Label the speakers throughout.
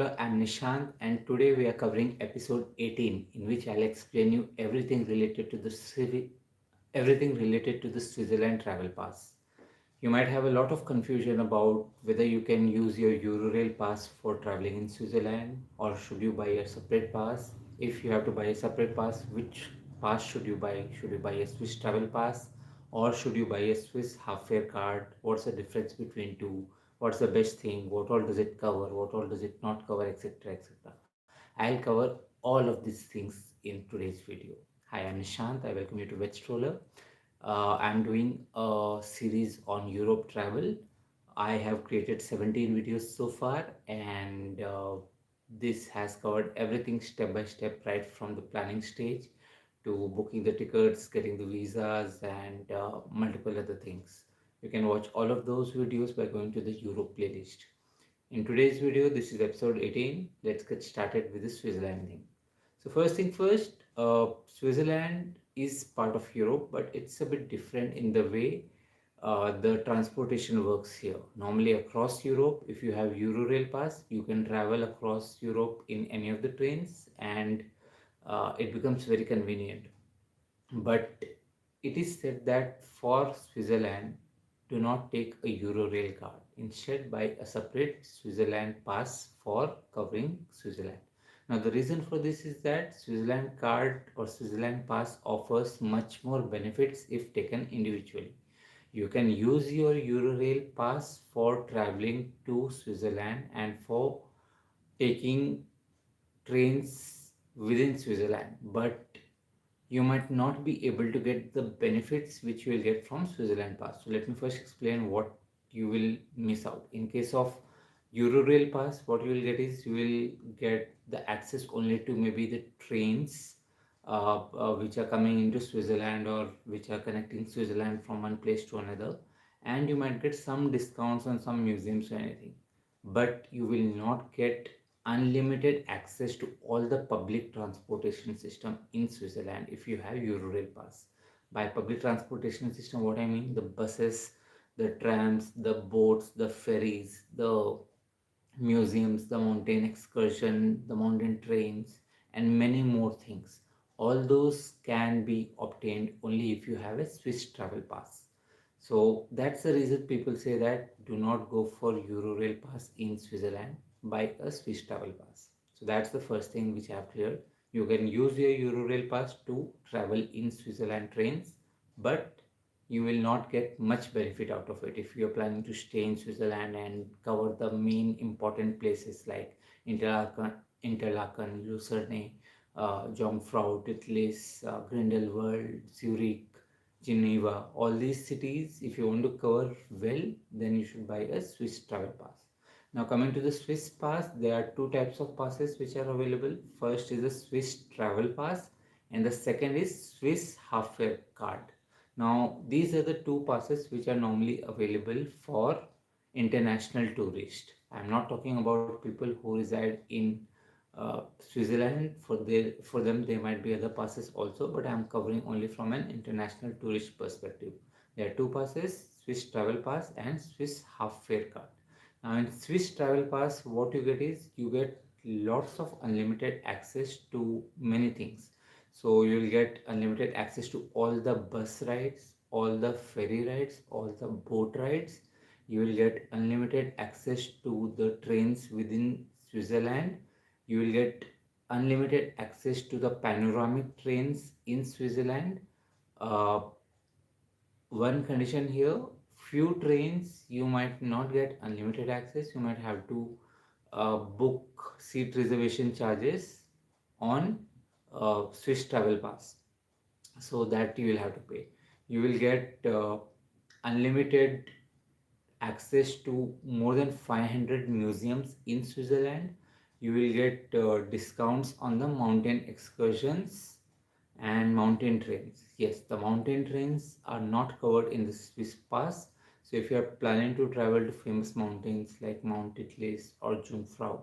Speaker 1: I'm Nishant, and today we are covering episode 18, in which I'll explain you everything related to the Switzerland travel pass. You might have a lot of confusion about whether you can use your Eurorail pass for traveling in Switzerland, or should you buy a separate pass. If you have to buy a separate pass, which pass should you buy? Should you buy a Swiss travel pass, or should you buy a Swiss half fare card? What's the difference between two? What's the best thing? What all does it cover? What all does it not cover, etc. etc. I'll cover all of these things in today's video. Hi, I'm Nishant. I welcome you to Veg Stroller. I'm doing a series on Europe travel. I have created 17 videos so far, and this has covered everything step by step, right from the planning stage to booking the tickets, getting the visas, and multiple other things. You can watch all of those videos by going to the Europe playlist. In today's video, this is episode 18. Let's get started with the Switzerland thing. So first thing first, Switzerland is part of Europe, but it's a bit different in the way the transportation works here. Normally across Europe, if you have Eurorail pass, you can travel across Europe in any of the trains, and it becomes very convenient. But it is said that for Switzerland, do not take a Eurorail card. Instead, buy a separate Switzerland pass for covering Switzerland. Now, the reason for this is that Switzerland card or Switzerland pass offers much more benefits if taken individually. You can use your Eurorail pass for traveling to Switzerland and for taking trains within Switzerland, but you might not be able to get the benefits which you will get from Switzerland Pass. So let me first explain what you will miss out. In case of Eurorail Pass, what you will get is you will get the access only to maybe the trains which are coming into Switzerland or which are connecting Switzerland from one place to another, and you might get some discounts on some museums or anything, but you will not get unlimited access to all the public transportation system in Switzerland if you have Eurorail pass. By public transportation system, what I mean, the buses, the trams, the boats, the ferries, the museums, the mountain excursion, the mountain trains, and many more things. All those can be obtained only if you have a Swiss travel pass. So that's the reason people say that do not go for Eurorail pass in Switzerland, buy a Swiss travel pass. So that's the first thing which I have cleared. You can use your Eurorail pass to travel in Switzerland trains, but you will not get much benefit out of it if you're planning to stay in Switzerland and cover the main important places like Interlaken, Lucerne, Jungfrau, Titlis, Grindelwald, Zurich, Geneva. All these cities, if you want to cover well, then you should buy a Swiss travel pass. Now, coming to the Swiss pass, there are two types of passes which are available. First is the Swiss travel pass, and the second is Swiss half fare card. Now, these are the two passes which are normally available for international tourists. I'm not talking about people who reside in Switzerland. For them there might be other passes also, but I'm covering only from an international tourist perspective. There are two passes: Swiss travel pass and Swiss half fare card. Now, in Swiss travel pass, what you get is you get lots of unlimited access to many things. So you'll get unlimited access to all the bus rides, all the ferry rides, all the boat rides. You will get unlimited access to the trains within Switzerland. You will get unlimited access to the panoramic trains in Switzerland. Uh, One condition here, few trains you might not get unlimited access. You might have to book seat reservation charges on Swiss travel pass, so that you will have to pay. You will get unlimited access to more than 500 museums in Switzerland. You will get discounts on the mountain excursions and mountain trains. Yes, the mountain trains are not covered in the Swiss pass. So if you are planning to travel to famous mountains like Mount Titlis or Jungfrau,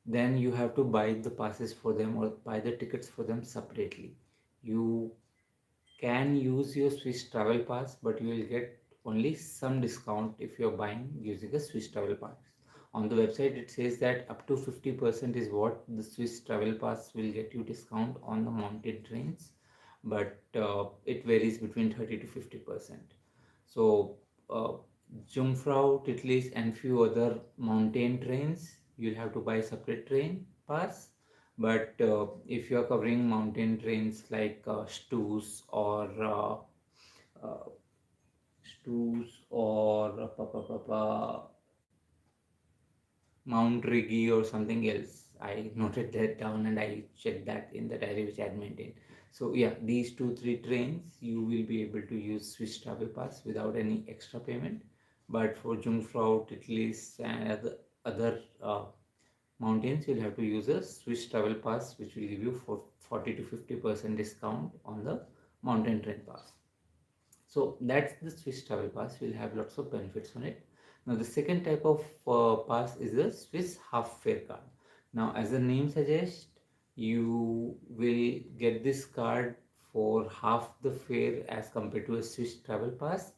Speaker 1: then you have to buy the passes for them or buy the tickets for them separately. You can use your Swiss travel pass, but you will get only some discount if you're buying using a Swiss travel pass. On the website it says that up to 50% is what the Swiss travel pass will get you discount on the mountain trains, but it varies between 30 to 50%. So uh, Jungfrau, Titlis and few other mountain trains, you'll have to buy separate train pass. But if you are covering mountain trains like uh, Stoos or Mount Rigi or something else. I noted that down and I checked that in the diary which I had maintained. So yeah, these two, three trains you will be able to use Swiss Travel Pass without any extra payment. But for Jungfrau, Titlis and other mountains, you'll have to use a Swiss Travel Pass which will give you for 40 to 50% discount on the mountain train pass. So that's the Swiss travel pass. Will have lots of benefits on it. Now the second type of pass is the Swiss half fare card. Now as the name suggests, you will get this card for half the fare as compared to a Swiss travel pass,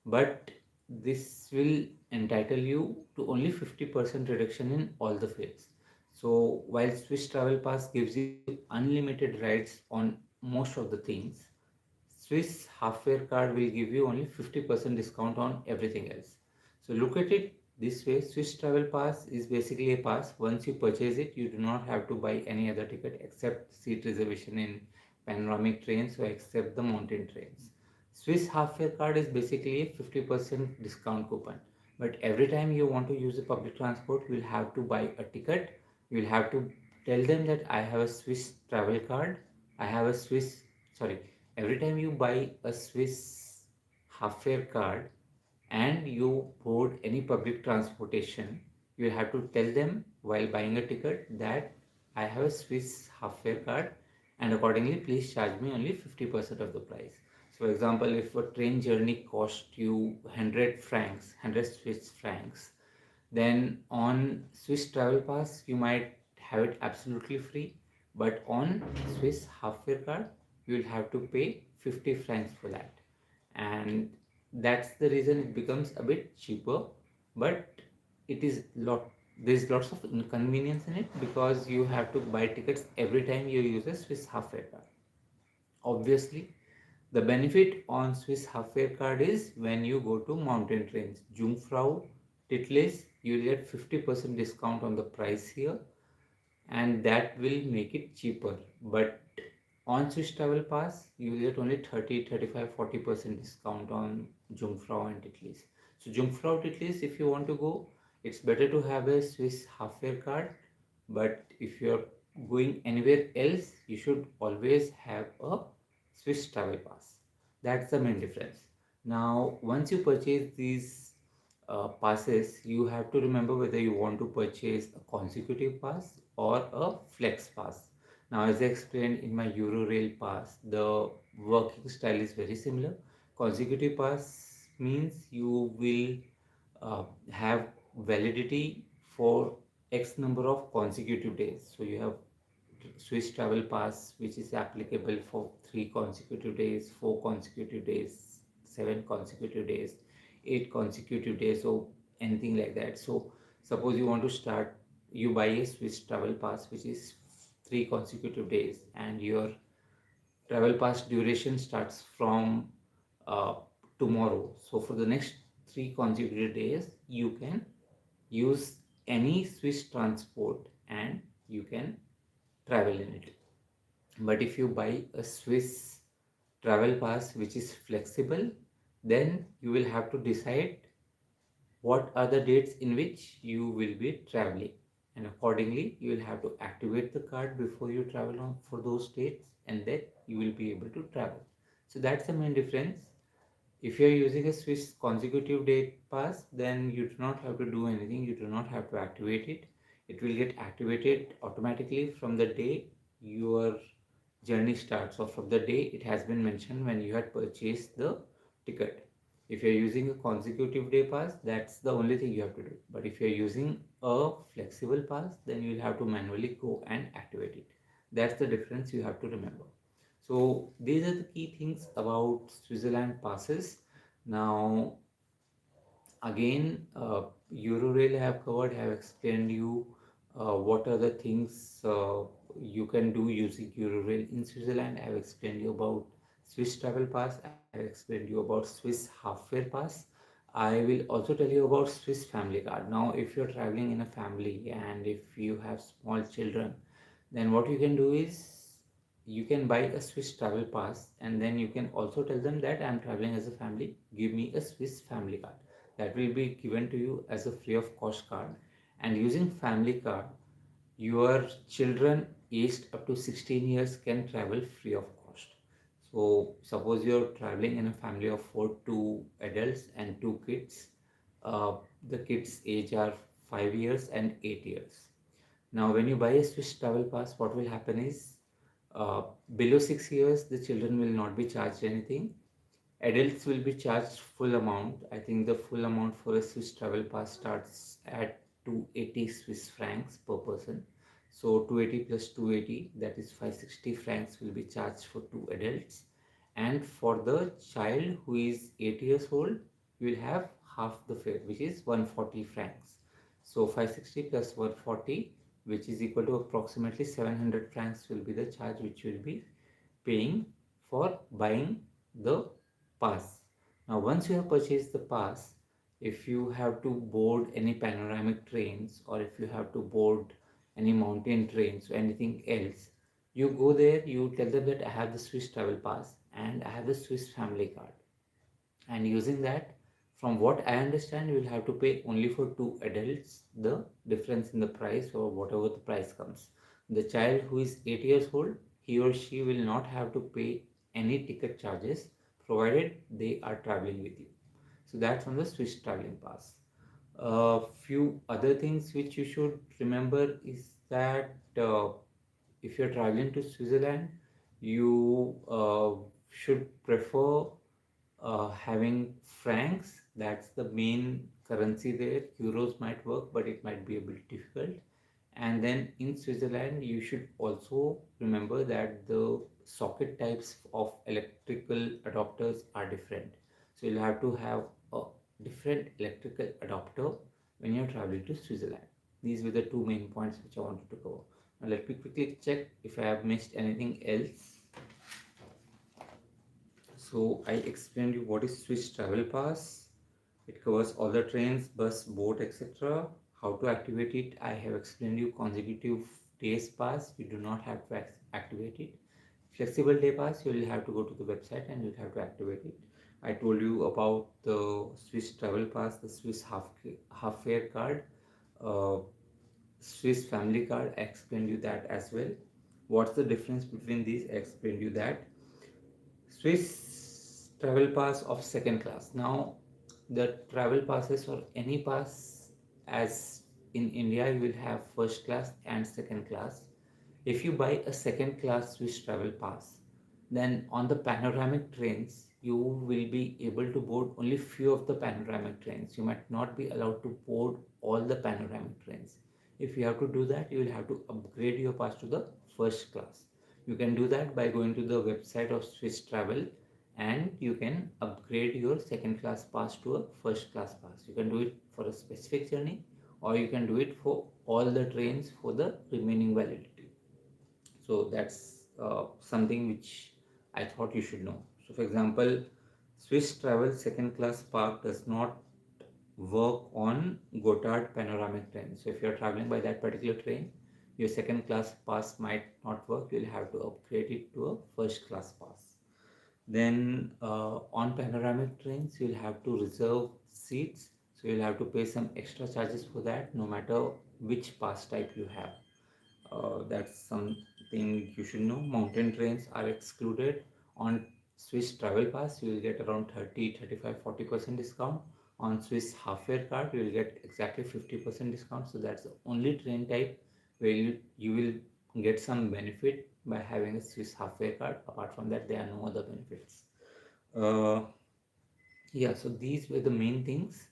Speaker 1: but this will entitle you to only 50% reduction in all the fares. So while Swiss travel pass gives you unlimited rides on most of the things, Swiss half fare card will give you only 50% discount on everything else. So look at it this way, Swiss Travel Pass is basically a pass. Once you purchase it, you do not have to buy any other ticket except seat reservation in panoramic trains or except the mountain trains. Swiss half fare card is basically a 50% discount coupon. But every time you want to use the public transport, you will have to buy a ticket. You will have to tell them that I have a Swiss travel card. I have a Swiss, sorry, every time you buy a Swiss half fare card and you board any public transportation, you have to tell them while buying a ticket that I have a Swiss half fare card and accordingly please charge me only 50% of the price. So for example, if a train journey cost you 100 francs, 100 Swiss francs, then on Swiss Travel Pass you might have it absolutely free, but on Swiss half fare card you will have to pay 50 francs for that, and that's the reason it becomes a bit cheaper. But it is lot there's lots of inconvenience in it because you have to buy tickets every time you use a Swiss half fare card. Obviously, the benefit on Swiss half fare card is when you go to mountain trains, Jungfrau, Titlis, you will get 50% discount on the price here, and that will make it cheaper. But on Swiss Travel Pass, you will get only 30, 35, 40% discount on Jungfrau and Titlis. So Jungfrau Titlis, if you want to go, it's better to have a Swiss half fare card. But if you're going anywhere else, you should always have a Swiss Travel Pass. That's the main difference. Now, once you purchase these passes, you have to remember whether you want to purchase a consecutive pass or a flex pass. Now, as I explained in my Eurorail pass, the working style is very similar. Consecutive pass means you will have validity for X number of consecutive days. So you have Swiss travel pass, which is applicable for 3 consecutive days, 4 consecutive days, 7 consecutive days, 8 consecutive days, or anything like that. So suppose you want to start, you buy a Swiss travel pass, which is 3 consecutive days, and your travel pass duration starts from uh, tomorrow. So for the next 3 consecutive days, you can use any Swiss transport and you can travel in it. But if you buy a Swiss travel pass which is flexible, then you will have to decide what are the dates in which you will be traveling, and accordingly you will have to activate the card before you travel on for those dates, and then you will be able to travel. So that's the main difference. If you are using a Swiss consecutive date pass, then you do not have to do anything, you do not have to activate it. It will get activated automatically from the day your journey starts, or from the day it has been mentioned when you had purchased the ticket. If you're using a consecutive day pass, that's the only thing you have to do. But if you're using a flexible pass, then you'll have to manually go and activate it. That's the difference you have to remember. So these are the key things about Switzerland passes. Now, again, Eurorail have covered, have explained you what are the things you can do using Eurorail in Switzerland. I have explained you about Swiss Travel Pass. I have explained you about Swiss Half Fare Pass. I will also tell you about Swiss Family Card. Now, if you're traveling in a family and if you have small children, then what you can do is you can buy a Swiss travel pass, and then you can also tell them that I'm traveling as a family, give me a Swiss family card. That will be given to you as a free of cost card. And using family card, your children aged up to 16 years can travel free of cost. So suppose you're traveling in a family of 4, 2 adults and 2 kids. uh, the kids age are 5 years and 8 years. Now, when you buy a Swiss travel pass, what will happen is uh, below 6 years, the children will not be charged anything. Adults will be charged full amount. I think the full amount for a Swiss travel pass starts at 280 Swiss francs per person. So 280 plus 280, that is 560 francs will be charged for 2 adults. And for the child who is 8 years old, you will have half the fare, which is 140 francs. So 560 plus 140, which is equal to approximately 700 francs, will be the charge which you will be paying for buying the pass. Now, once you have purchased the pass, if you have to board any panoramic trains or if you have to board any mountain trains or anything else, you go there, you tell them that I have the Swiss travel pass and I have the Swiss family card. And using that, from what I understand, you will have to pay only for 2 adults the difference in the price or whatever the price comes. The child who is 8 years old, he or she will not have to pay any ticket charges provided they are traveling with you. So that's on the Swiss traveling pass. A few other things which you should remember is that if you're traveling to Switzerland, you should prefer having francs. That's the main currency there. Euros might work, but it might be a bit difficult. And then in Switzerland, you should also remember that the socket types of electrical adapters are different. So you'll have to have a different electrical adapter when you're traveling to Switzerland. These were the two main points which I wanted to cover. Now let me quickly check if I have missed anything else. So I explained you what is Swiss Travel Pass. It covers all the trains, bus, boat, etc. How to activate it, I have explained you consecutive days pass. You do not have to activate it. Flexible day pass, you will have to go to the website and you'll have to activate it. I told you about the Swiss Travel Pass, the Swiss half fare card, uh, Swiss family card. I explained you that as well. What's the difference between these? I explained you that. Swiss travel pass of second class. Now, the travel passes or any pass, as in India, you will have first class and second class. If you buy a second class Swiss travel pass, then on the panoramic trains, you will be able to board only few of the panoramic trains. You might not be allowed to board all the panoramic trains. If you have to do that, you will have to upgrade your pass to the first class. You can do that by going to the website of Swiss Travel and you can upgrade your second class pass to a first class pass. You can do it for a specific journey or you can do it for all the trains for the remaining validity. So that's something which I thought you should know. So for example, Swiss Travel second class park does not work on Gotthard panoramic train. So if you're traveling by that particular train, your second class pass might not work. You'll have to upgrade it to a first class pass. Then on panoramic trains, you'll have to reserve seats. So you'll have to pay some extra charges for that, no matter which pass type you have. That's something you should know. Mountain trains are excluded. On Swiss travel pass, you will get around 30, 35, 40% discount. On Swiss half fare card, you will get exactly 50% discount. So that's the only train type where you will get some benefit by having a Swiss half fare card. Apart from that, there are no other benefits. Uh, yeah, so these were the main things.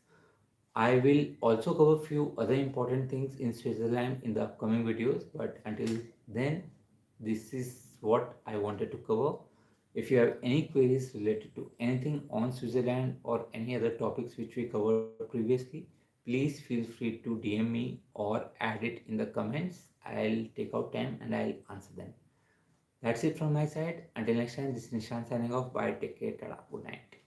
Speaker 1: I will also cover few other important things in Switzerland in the upcoming videos, but until then, this is what I wanted to cover. If you have any queries related to anything on Switzerland or any other topics which we covered previously, please feel free to DM me or add it in the comments. I'll take out time and I'll answer them. That's it from my side. Until next time, this is Nishant signing off. Bye. Take care. Tada. Good night.